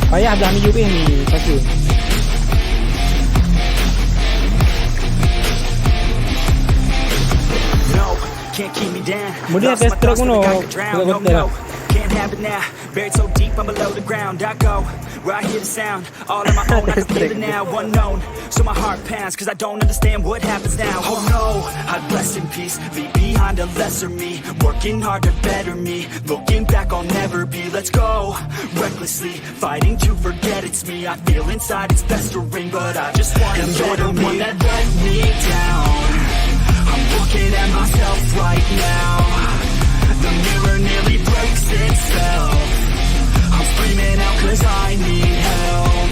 Payah dah ni juga ni pasti. Kemudian ada stroke kuno, Can't have it now, buried so deep I'm below the ground. I go where I hear the sound, all on my own, I can feel it now, unknown. So my heart pounds, cause I don't understand what happens now. Oh no, I'd rest in peace, leave behind a lesser me. Working hard to better me, looking back I'll never be. Let's go, recklessly, fighting to forget it's me. I feel inside it's festering, but I just wanna enjoy the one that let me down. I'm looking at myself right now. The mirror nearly breaks itself. I'm screaming out cause I need help.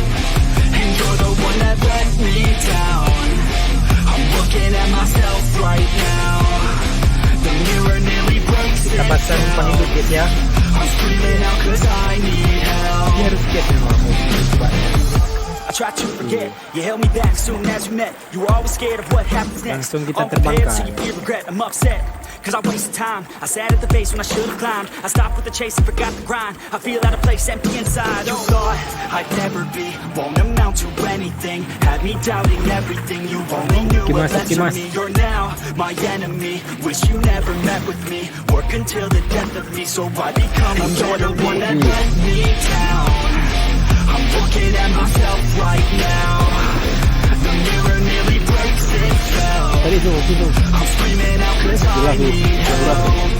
And you're the one that let me down. I'm looking at myself right now. The mirror nearly breaks itself. I'm screaming out cause I need help. I tried to forget, you held me back soon as we met. You were always scared of what happens next. Unprepared, so you feel regret, I'm upset cause I wasted time. I sat at the base when I should have climbed. I stopped with the chase and forgot the grind. I feel out of place, empty inside. You thought I'd never be, won't amount to anything. Had me doubting everything. You only knew what led to me. You're now my enemy. Wish you never met with me. Work until the death of me, so I become a better one that let me down. I'm looking at myself right now. The mirror nearly breaks itself. I'm screaming out cause I need help.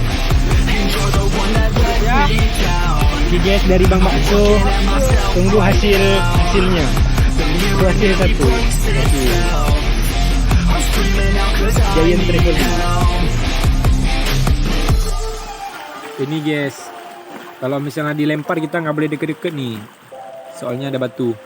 And you're the one that let me down. Oke guys, dari Bang Bakso, tunggu hasilnya. Itu hasil satu. Giant Traveling. Ini guys, kalau misalnya dilempar kita nggak boleh deket-deket nih, soalnya ada batu.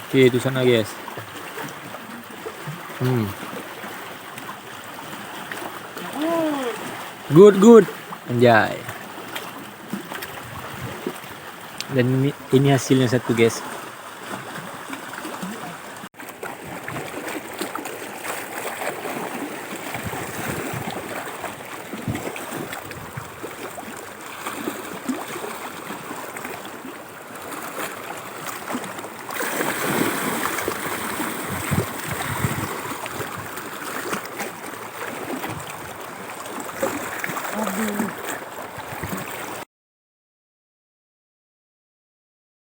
Oke, itu sana guys. Good, anjay. Dan ini hasilnya satu guys.